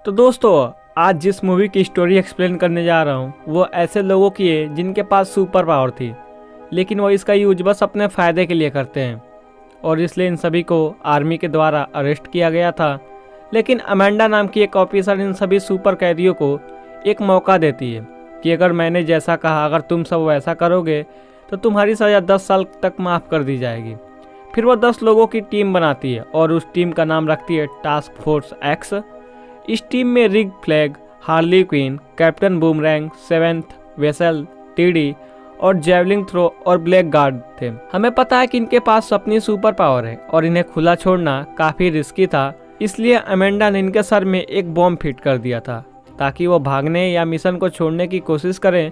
तो दोस्तों, आज जिस मूवी की स्टोरी एक्सप्लेन करने जा रहा हूँ वो ऐसे लोगों की है जिनके पास सुपर पावर थी, लेकिन वो इसका यूज बस अपने फ़ायदे के लिए करते हैं और इसलिए इन सभी को आर्मी के द्वारा अरेस्ट किया गया था। लेकिन अमेंडा नाम की एक ऑफिसर इन सभी सुपर कैदियों को एक मौका देती है कि अगर मैंने जैसा कहा अगर तुम सब वैसा करोगे तो तुम्हारी सज़ा 10 साल तक माफ़ कर दी जाएगी। फिर वो 10 लोगों की टीम बनाती है और उस टीम का नाम रखती है टास्क फोर्स एक्स। इस टीम में rig flag, Harley Quinn, captain boomerang, seventh, vessel, TD और जेवलिंग थ्रो और ब्लैक गार्ड थे। हमें पता है कि इनके पास अपनी सुपर पावर है और इन्हें खुला छोड़ना काफ़ी रिस्की था, इसलिए अमेंडा ने इनके सर में एक बॉम्ब फिट कर दिया था ताकि वो भागने या मिशन को छोड़ने की कोशिश करें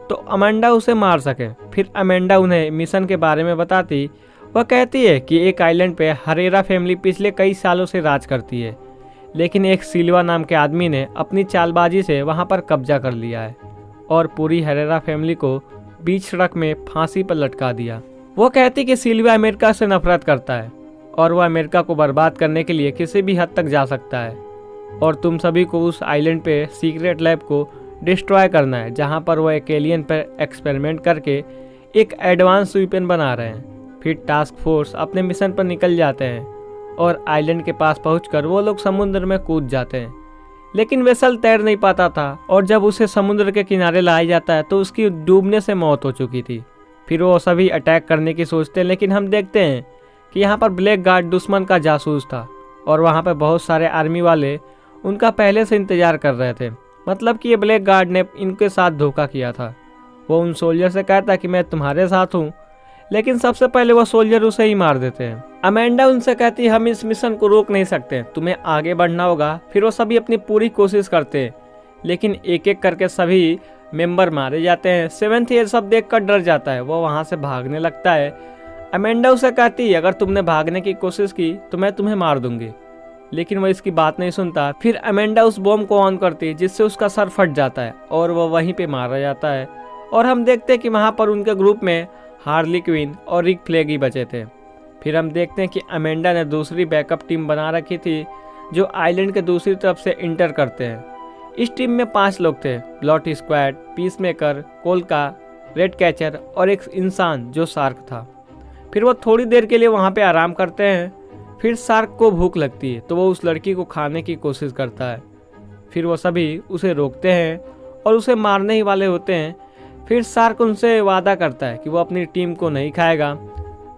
तो अमेंडा उसे मार सके। फिर अमेंडा उन्हें मिशन के बारे में बताती। वह कहती है कि एक आइलैंड पे हरेरा फैमिली पिछले कई सालों से राज करती है, लेकिन एक सिल्वा नाम के आदमी ने अपनी चालबाजी से वहां पर कब्जा कर लिया है और पूरी हरेरा फैमिली को बीच सड़क में फांसी पर लटका दिया। वो कहती कि सिल्वा अमेरिका से नफरत करता है और वह अमेरिका को बर्बाद करने के लिए किसी भी हद तक जा सकता है और तुम सभी को उस आइलैंड पे सीक्रेट लैब को डिस्ट्रॉय करना है जहां पर वो एक एलियन पर एक्सपेरिमेंट करके एक एडवांस वेपन बना रहे हैं। फिर टास्क फोर्स अपने मिशन पर निकल जाते हैं और आइलैंड के पास पहुंचकर वो लोग समुद्र में कूद जाते हैं, लेकिन वेसल तैर नहीं पाता था और जब उसे समुद्र के किनारे लाया जाता है तो उसकी डूबने से मौत हो चुकी थी। फिर वो सभी अटैक करने की सोचते हैं, लेकिन हम देखते हैं कि यहाँ पर ब्लैक गार्ड दुश्मन का जासूस था और वहाँ पर बहुत सारे आर्मी वाले उनका पहले से इंतजार कर रहे थे। मतलब कि ये ब्लैक गार्ड ने इनके साथ धोखा किया था। वो उन सोल्जर से कहता कि मैं तुम्हारे साथ हूँ, लेकिन सबसे पहले वो सोल्जर उसे ही मार देते हैं। अमेंडा उनसे कहती हम इस मिशन को रोक नहीं सकते, तुम्हें आगे बढ़ना होगा। फिर वो सभी अपनी पूरी कोशिश करते हैं, लेकिन एक एक करके सभी मेंबर मारे जाते हैं। सेवेंथ ये सब देख कर डर जाता है, वो वहाँ से भागने लगता है। अमेंडा उसे कहती है अगर तुमने भागने की कोशिश की तो मैं तुम्हें मार दूंगी, लेकिन वह इसकी बात नहीं सुनता। फिर अमेंडा उस बॉम्ब को ऑन करती है जिससे उसका सर फट जाता है और वह वहीं पे मारा जाता है। और हम देखते हैं कि वहाँ पर उनके ग्रुप में हार्ली क्वीन और रिग फ्लैग ही बचे थे। फिर हम देखते हैं कि अमेंडा ने दूसरी बैकअप टीम बना रखी थी जो आइलैंड के दूसरी तरफ से इंटर करते हैं। इस टीम में 5 लोग थे, ब्लॉट स्क्वाड, पीसमेकर, कोलका, रेड कैचर और एक इंसान जो शार्क था। फिर वो थोड़ी देर के लिए वहाँ पे आराम करते हैं। फिर शार्क को भूख लगती है तो वो उस लड़की को खाने की कोशिश करता है। फिर वो सभी उसे रोकते हैं और उसे मारने ही वाले होते हैं। फिर शार्क उनसे वादा करता है कि वो अपनी टीम को नहीं खाएगा।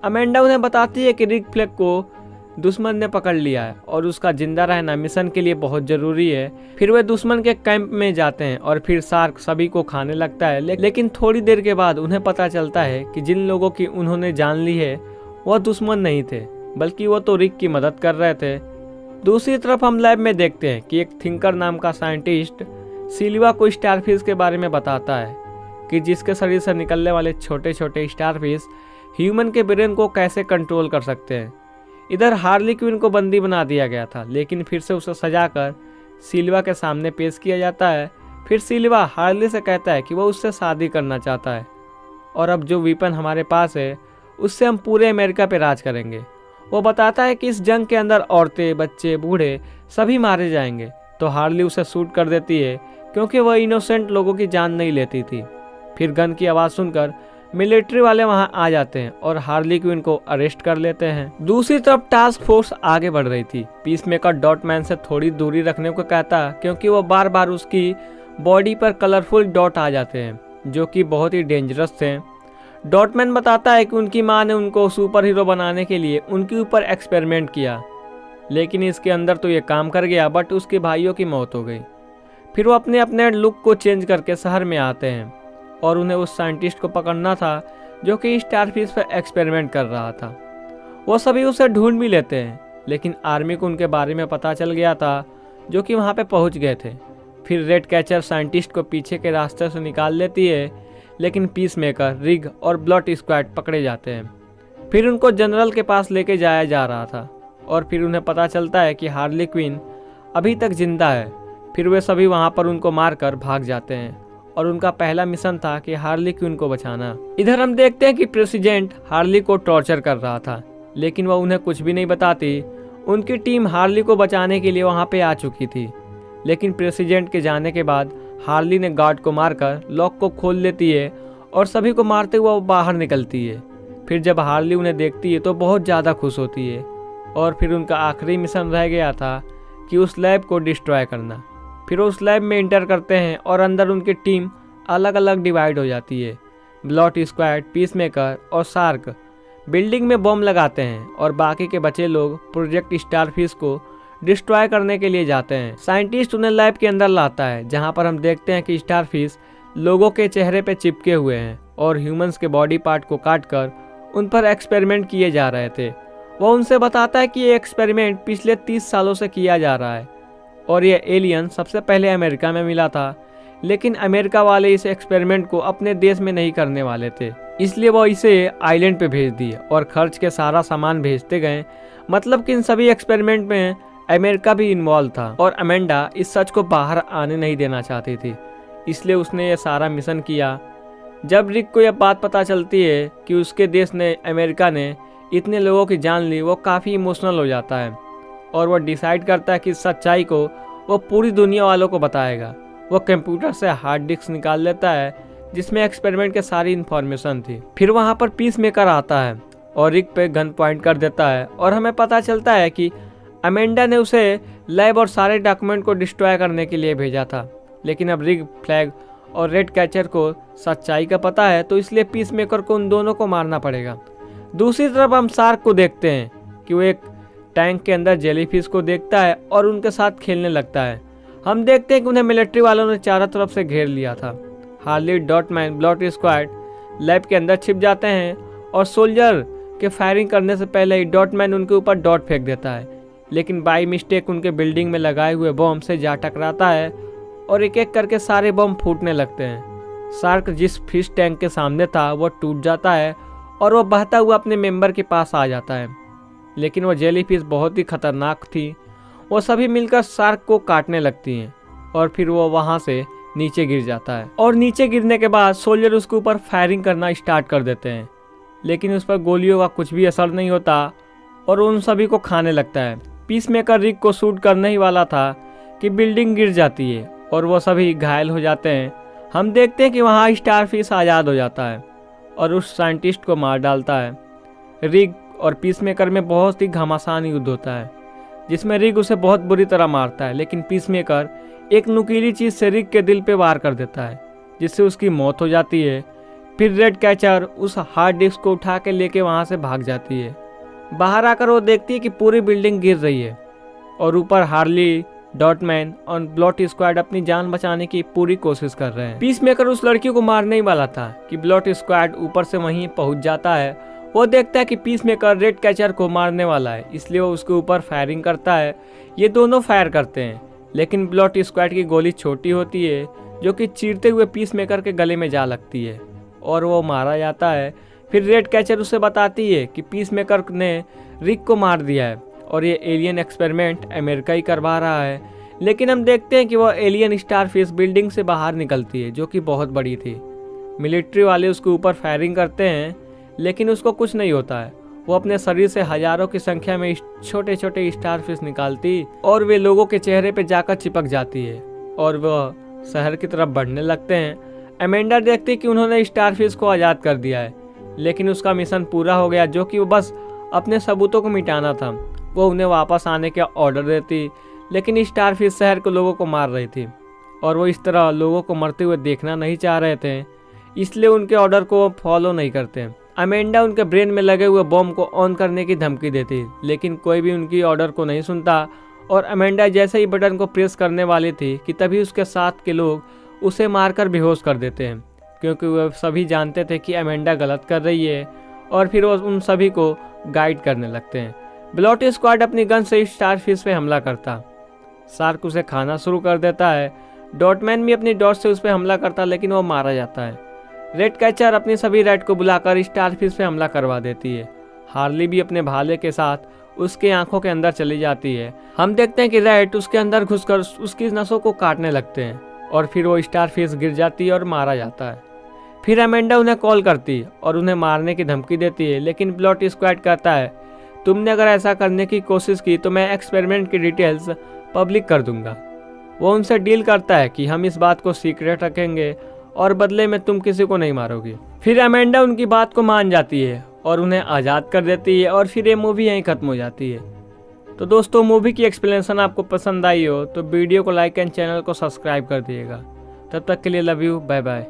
अमेंडा उन्हें बताती है कि रिग फ्लैग को दुश्मन ने पकड़ लिया है और उसका जिंदा रहना मिशन के लिए बहुत ज़रूरी है। फिर वे दुश्मन के कैंप में जाते हैं और फिर शार्क सभी को खाने लगता है। लेकिन थोड़ी देर के बाद उन्हें पता चलता है कि जिन लोगों की उन्होंने जान ली है वह दुश्मन नहीं थे, बल्कि वो तो रिग की मदद कर रहे थे। दूसरी तरफ हम लैब में देखते हैं कि एक थिंकर नाम का साइंटिस्ट सिल्वा को स्टारफिश के बारे में बताता है कि जिसके शरीर से निकलने वाले छोटे छोटे स्टारफिश ह्यूमन के ब्रेन को कैसे कंट्रोल कर सकते हैं। इधर हार्ली क्वीन को बंदी बना दिया गया था, लेकिन फिर से उसे सजाकर सिल्वा के सामने पेश किया जाता है। फिर सिल्वा हार्ली से कहता है कि वो उससे शादी करना चाहता है और अब जो वेपन हमारे पास है उससे हम पूरे अमेरिका पे राज करेंगे। वो बताता है कि इस जंग के अंदर औरतें, बच्चे, बूढ़े सभी मारे जाएंगे। तो हार्ली उसे शूट कर देती है क्योंकि वह इनोसेंट लोगों की जान नहीं लेती थी। फिर गन की आवाज़ सुनकर मिलिट्री वाले वहां आ जाते हैं और हार्ली क्वीन को अरेस्ट कर लेते हैं। दूसरी तरफ टास्क फोर्स आगे बढ़ रही थी। पीसमेकर डॉटमैन से थोड़ी दूरी रखने को कहता क्योंकि वो बार बार उसकी बॉडी पर कलरफुल डॉट आ जाते हैं जो कि बहुत ही डेंजरस थे। डॉटमैन बताता है कि उनकी माँ ने उनको सुपर हीरो बनाने के लिए उनके ऊपर एक्सपेरिमेंट किया, लेकिन इसके अंदर तो ये काम कर गया, बट उसके भाइयों की मौत हो गई। फिर वो अपने अपने लुक को चेंज करके शहर में आते हैं और उन्हें उस साइंटिस्ट को पकड़ना था जो कि स्टारफिश पर एक्सपेरिमेंट कर रहा था। वो सभी उसे ढूंढ भी लेते हैं, लेकिन आर्मी को उनके बारे में पता चल गया था जो कि वहाँ पे पहुँच गए थे। फिर रेड कैचर साइंटिस्ट को पीछे के रास्ते से निकाल लेती है, लेकिन पीसमेकर, रिग और ब्लॉट स्क्वाड पकड़े जाते हैं। फिर उनको जनरल के पास लेके जाया जा रहा था और फिर उन्हें पता चलता है कि हार्ली क्वीन अभी तक जिंदा है। फिर वे सभी वहाँ पर उनको मारकर भाग जाते हैं और उनका पहला मिशन था कि हार्ली क्वीन को बचाना। इधर हम देखते हैं कि प्रेसिडेंट हार्ली को टॉर्चर कर रहा था, लेकिन वह उन्हें कुछ भी नहीं बताती। उनकी टीम हार्ली को बचाने के लिए वहाँ पे आ चुकी थी, लेकिन प्रेसिडेंट के जाने के बाद हार्ली ने गार्ड को मारकर लॉक को खोल लेती है और सभी को मारते हुए वो बाहर निकलती है। फिर जब हार्ली उन्हें देखती है तो बहुत ज़्यादा खुश होती है और फिर उनका आखिरी मिशन रह गया था कि उस लैब को डिस्ट्रॉय करना। फिर वो उस लैब में इंटर करते हैं और अंदर उनकी टीम अलग अलग डिवाइड हो जाती है। ब्लॉट स्क्वाड, पीसमेकर और शार्क बिल्डिंग में बम लगाते हैं और बाकी के बचे लोग प्रोजेक्ट स्टारफिश को डिस्ट्रॉय करने के लिए जाते हैं। साइंटिस्ट उन्हें लैब के अंदर लाता है जहां पर हम देखते हैं कि स्टारफिश लोगों के चेहरे पे चिपके हुए हैं और ह्यूमंस के बॉडी पार्ट को काटकर उन पर एक्सपेरिमेंट किए जा रहे थे। वह उनसे बताता है कि ये एक्सपेरिमेंट पिछले 30 सालों से किया जा रहा है और ये एलियन सबसे पहले अमेरिका में मिला था, लेकिन अमेरिका वाले इस एक्सपेरिमेंट को अपने देश में नहीं करने वाले थे, इसलिए वो इसे आइलैंड पे भेज दिए और खर्च के सारा सामान भेजते गए। मतलब कि इन सभी एक्सपेरिमेंट में अमेरिका भी इन्वॉल्व था और अमेंडा इस सच को बाहर आने नहीं देना चाहती थी, इसलिए उसने ये सारा मिशन किया। जब रिक को यह बात पता चलती है कि उसके देश ने, अमेरिका ने इतने लोगों की जान ली, वो काफ़ी इमोशनल हो जाता है और वो डिसाइड करता है कि सच्चाई को वो पूरी दुनिया वालों को बताएगा। वो कंप्यूटर से हार्ड डिस्क निकाल लेता है जिसमें एक्सपेरिमेंट के सारी इन्फॉर्मेशन थी। फिर वहाँ पर पीसमेकर आता है और रिक पे गन पॉइंट कर देता है और हमें पता चलता है कि अमेंडा ने उसे लैब और सारे डॉक्यूमेंट को डिस्ट्रॉय करने के लिए भेजा था, लेकिन अब रिक, फ्लैग और रेड कैचर को सच्चाई का पता है, तो इसलिए पीसमेकर को उन दोनों को मारना पड़ेगा। दूसरी तरफ हम शार्क को देखते हैं कि वो एक टैंक के अंदर जेलीफिश को देखता है और उनके साथ खेलने लगता है। हम देखते हैं कि उन्हें मिलिट्री वालों ने चारों तरफ से घेर लिया था। हार्ली, डॉटमैन, ब्लॉट स्क्वाड लैब के अंदर छिप जाते हैं और सोल्जर के फायरिंग करने से पहले ही डॉटमैन उनके ऊपर डॉट फेंक देता है, लेकिन बाई मिस्टेक उनके बिल्डिंग में लगाए हुए बम से जा टकराता है और एक एक करके सारे बम फूटने लगते हैं। शार्क जिस फिश टैंक के सामने था वो टूट जाता है और वो बहता हुआ अपने मेंबर के पास आ जाता है, लेकिन वो जेलीफिश बहुत ही खतरनाक थी। वो सभी मिलकर शार्क को काटने लगती हैं और फिर वो वहाँ से नीचे गिर जाता है और नीचे गिरने के बाद सोल्जर उसके ऊपर फायरिंग करना स्टार्ट कर देते हैं, लेकिन उस पर गोलियों का कुछ भी असर नहीं होता और उन सभी को खाने लगता है। पीसमेकर रिक को शूट करने ही वाला था कि बिल्डिंग गिर जाती है और वो सभी घायल हो जाते हैं। हम देखते हैं कि वहाँ स्टारफिश आज़ाद हो जाता है और उस साइंटिस्ट को मार डालता है। रिक और पीसमेकर में बहुत ही घमासान युद्ध होता है जिसमें रिक उसे बहुत बुरी तरह मारता है, लेकिन पीसमेकर एक नुकीली चीज़ से रिक के दिल पे वार कर देता है जिससे उसकी मौत हो जाती है। फिर रेड कैचर उस हार्ड डिस्क को उठा के लेके वहाँ से भाग जाती है। बाहर आकर वो देखती है कि पूरी बिल्डिंग गिर रही है और ऊपर हार्ली, डॉटमैन और ब्लॉट स्क्वाड अपनी जान बचाने की पूरी कोशिश कर रहे हैं। पीसमेकर उस लड़की को मारने ही वाला था कि ब्लॉट स्क्वाड ऊपर से वहीं पहुंच जाता है। वो देखता है कि पीसमेकर रेड कैचर को मारने वाला है, इसलिए वो उसके ऊपर फायरिंग करता है। ये दोनों फायर करते हैं, लेकिन ब्लॉट स्क्वाड की गोली छोटी होती है जो कि चीरते हुए पीसमेकर के गले में जा लगती है और वो मारा जाता है। फिर रेड कैचर उसे बताती है कि पीसमेकर ने रिक को मार दिया है और ये एलियन एक्सपेरिमेंट अमेरिका ही करवा रहा है, लेकिन हम देखते हैं कि वो एलियन स्टारफिश बिल्डिंग से बाहर निकलती है जो कि बहुत बड़ी थी। मिलिट्री वाले उसके ऊपर फायरिंग करते हैं, लेकिन उसको कुछ नहीं होता है। वो अपने शरीर से हजारों की संख्या में छोटे छोटे स्टारफिश निकालती और वे लोगों के चेहरे पे जाकर चिपक जाती है और वह शहर की तरफ बढ़ने लगते हैं। अमेंडा देखती कि उन्होंने स्टारफिश को आज़ाद कर दिया है, लेकिन उसका मिशन पूरा हो गया जो कि वो बस अपने सबूतों को मिटाना था। वो उन्हें वापस आने का ऑर्डर देती, लेकिन स्टारफिश शहर के लोगों को मार रही थी और वो इस तरह लोगों को मरते हुए देखना नहीं चाह रहे थे, इसलिए उनके ऑर्डर को फॉलो नहीं करते। अमेंडा उनके ब्रेन में लगे हुए बॉम्ब को ऑन करने की धमकी देती, लेकिन कोई भी उनकी ऑर्डर को नहीं सुनता और अमेंडा जैसे ही बटन को प्रेस करने वाली थी कि तभी उसके साथ के लोग उसे मारकर बेहोश कर देते हैं, क्योंकि वह सभी जानते थे कि अमेंडा गलत कर रही है और फिर वो उन सभी को गाइड करने लगते हैं। ब्लॉट स्क्वाड अपनी गन से स्टारफिश पे हमला करता, शार्क उसे खाना शुरू कर देता है। डॉटमैन भी अपनी डॉट से उस पर हमला करता, लेकिन वो मारा जाता है। रेड कैचर अपनी सभी रैट को बुलाकर स्टारफिश पे हमला करवा देती है। हार्ली भी अपने भाले के साथ उसके आंखों के अंदर चली जाती है। हम देखते हैं कि रैट उसके अंदर घुसकर उसकी नसों को काटने लगते हैं और फिर वो स्टारफिश गिर जाती है और मारा जाता है। फिर अमेंडा उन्हें कॉल करती और उन्हें मारने की धमकी देती है, लेकिन ब्लॉट स्क्वाड कहता है तुमने अगर ऐसा करने की कोशिश की तो मैं एक्सपेरिमेंट की डिटेल्स पब्लिक कर दूंगा। वो उनसे डील करता है कि हम इस बात को सीक्रेट रखेंगे और बदले में तुम किसी को नहीं मारोगे। फिर अमेंडा उनकी बात को मान जाती है और उन्हें आज़ाद कर देती है और फिर ये मूवी यहीं ख़त्म हो जाती है। तो दोस्तों, मूवी की एक्सप्लेनेशन आपको पसंद आई हो तो वीडियो को लाइक एंड चैनल को सब्सक्राइब कर दिएगा। तब तक के लिए लव यू, बाय बाय।